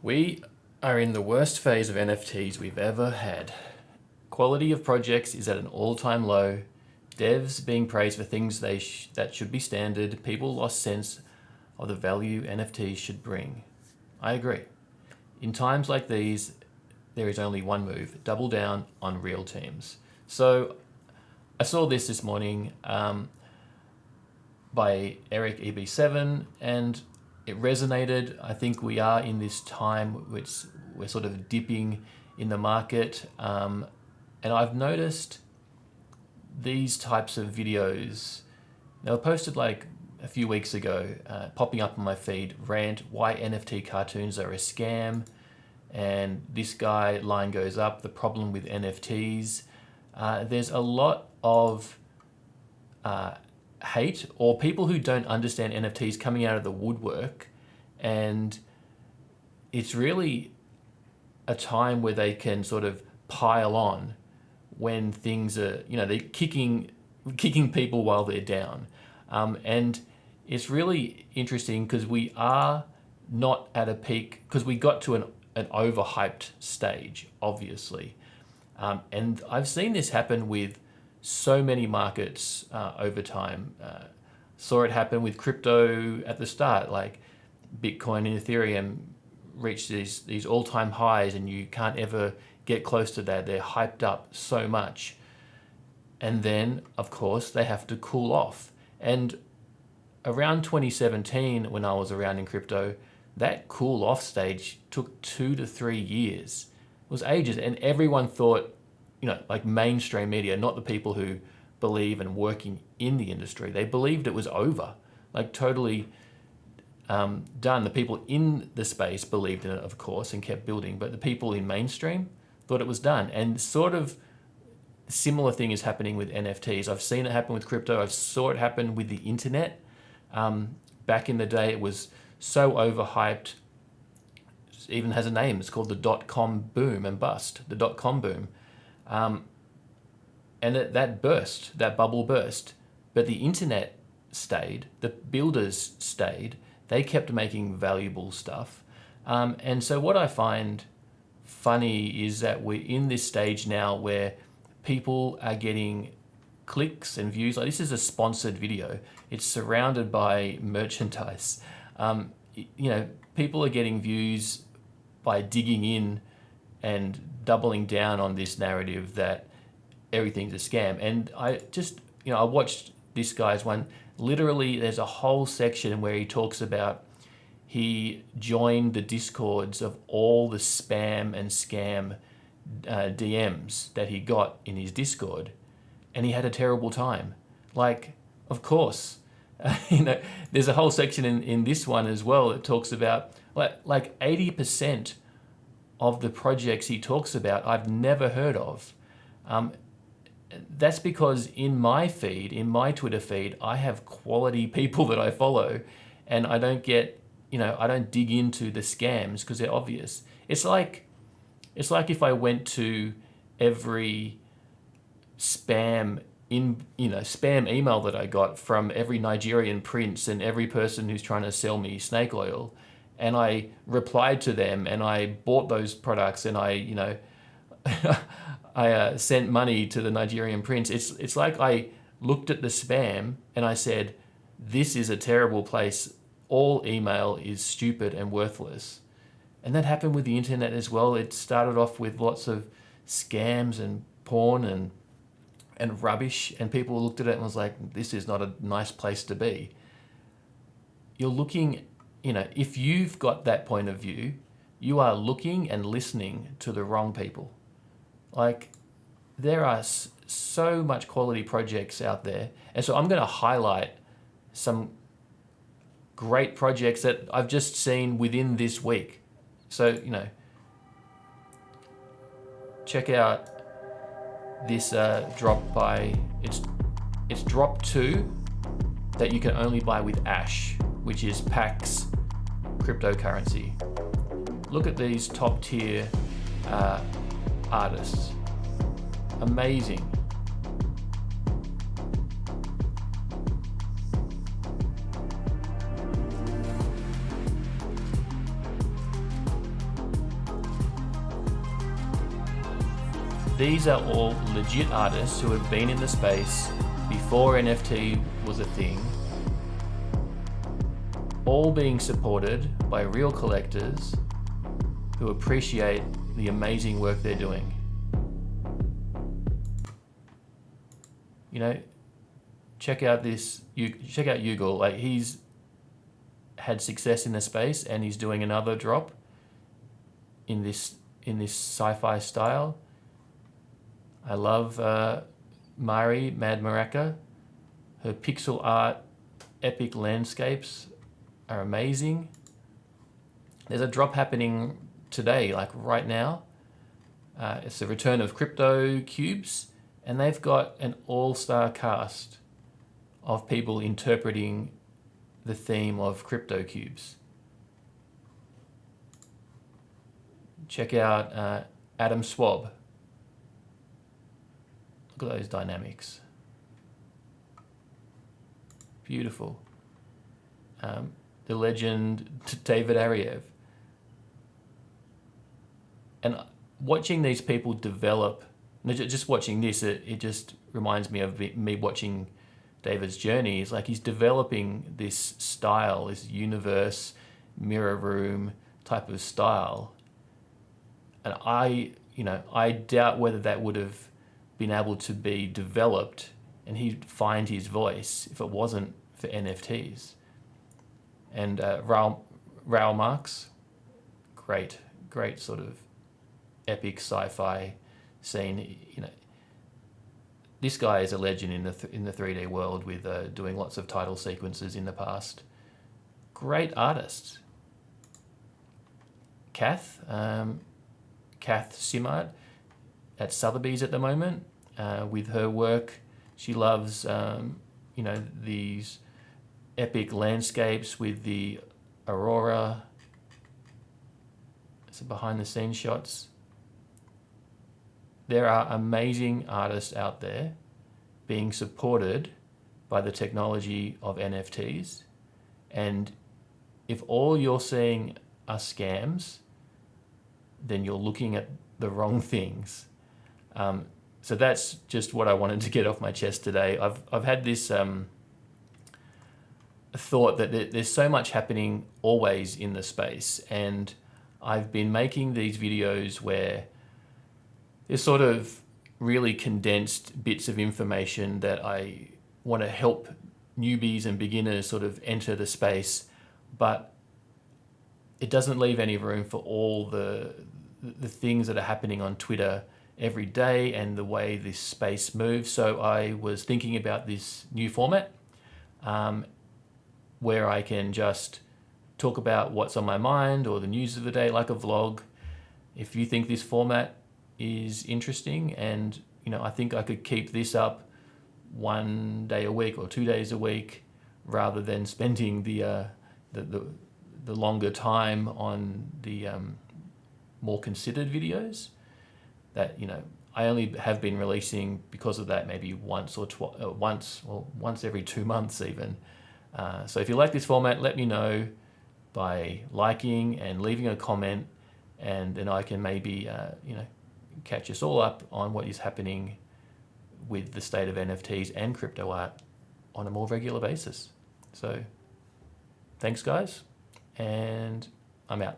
We are in the worst phase of NFTs we've ever had. Quality of projects is at an all-time low. Devs being praised for things that should be standard. People lost sense of the value NFTs should bring. I agree. In times like these, there is only one move: double down on real teams. So I saw this morning by Eric EB7, and it resonated. I think we are in this time which we're sort of dipping in the market, and I've noticed these types of videos. They were posted like a few weeks ago, popping up on my feed. Rant: why NFT cartoons are a scam. And this guy, line goes up, the problem with NFTs. There's a lot of hate, or people who don't understand NFTs coming out of the woodwork, and it's really a time where they can sort of pile on when things are, they're kicking people while they're down. And it's really interesting because we are not at a peak, because we got to an overhyped stage, obviously. And I've seen this happen with so many markets over time. Saw it happen with crypto at the start, like Bitcoin and Ethereum reached these all-time highs, and you can't ever get close to that. They're hyped up so much. And then, of course, they have to cool off. And around 2017, when I was around in crypto, that cool off stage took 2 to 3 years. It was ages, and everyone thought, like mainstream media, not the people who believe and working in the industry, they believed it was over, like totally done. The people in the space believed in it, of course, and kept building, but the people in mainstream thought it was done. And sort of similar thing is happening with NFTs. I've seen it happen with crypto. I saw it happen with the internet. Back in the day, it was so overhyped. It even has a name. It's called the .com boom and bust, the .com boom. And that burst, that bubble burst. But the internet stayed, the builders stayed, they kept making valuable stuff. And so what I find funny is that we're in this stage now where people are getting clicks and views. Like, this is a sponsored video. It's surrounded by merchandise. People are getting views by digging in and doubling down on this narrative that everything's a scam. And I just, I watched this guy's one. Literally, there's a whole section where he talks about he joined the discords of all the spam and scam DMs that he got in his Discord, and he had a terrible time. Like, of course, there's a whole section in this one as well that talks about like 80% of the projects he talks about I've never heard of. That's because in my feed, in my Twitter feed, I have quality people that I follow, and I don't get, I don't dig into the scams because they're obvious. It's like if I went to every spam email that I got from every Nigerian prince and every person who's trying to sell me snake oil, and I replied to them and I bought those products, and I I sent money to the Nigerian prince. It's like I looked at the spam and I said, this is a terrible place. All email is stupid and worthless. And that happened with the internet as well. It started off with lots of scams and porn and rubbish, and people looked at it and was like, this is not a nice place to be. You're looking, if you've got that point of view, you are looking and listening to the wrong people. Like, there are so much quality projects out there. And so I'm going to highlight some great projects that I've just seen within this week. So, check out this drop by, it's drop 2 that you can only buy with Ash, which is Pax cryptocurrency. Look at these top tier artists. Amazing. these are all legit artists who have been in the space before NFT was a thing, all being supported by real collectors who appreciate the amazing work they're doing. You know, check out Ugal. Like, he's had success in the space and he's doing another drop in this sci-fi style. I love Mari Mad Maraca. Her pixel art epic landscapes are amazing. There's a drop happening today, like right now. It's the return of crypto cubes, and they've got an all-star cast of people interpreting the theme of crypto cubes. Check out Adam Swab. Look at those dynamics. Beautiful. The legend David Ariev. And watching these people develop, just watching this, it just reminds me of me watching David's journey. It's like he's developing this style, this universe, mirror room type of style. And I doubt whether that would have been able to be developed and he'd find his voice if it wasn't for NFTs. And Raoul Marx, great sort of epic sci-fi scene. You know, this guy is a legend in the 3D world with doing lots of title sequences in the past. Great artist. Kath Simard at Sotheby's at the moment with her work. She loves these epic landscapes with the aurora. Some behind the scenes shots. There are amazing artists out there being supported by the technology of NFTs, and if all you're seeing are scams, then you're looking at the wrong things. So that's just what I wanted to get off my chest today. I've had this thought that there's so much happening always in the space, and I've been making these videos where there's sort of really condensed bits of information that I want to help newbies and beginners sort of enter the space, but it doesn't leave any room for all the things that are happening on Twitter every day and the way this space moves. So I was thinking about this new format where I can just talk about what's on my mind or the news of the day, like a vlog. If you think this format is interesting, and I think I could keep this up 1 day a week or 2 days a week rather than spending the longer time on the more considered videos that I only have been releasing because of that maybe once every 2 months even. So if you like this format, let me know by liking and leaving a comment, and then I can maybe catch us all up on what is happening with the state of NFTs and crypto art on a more regular basis. So thanks guys, and I'm out.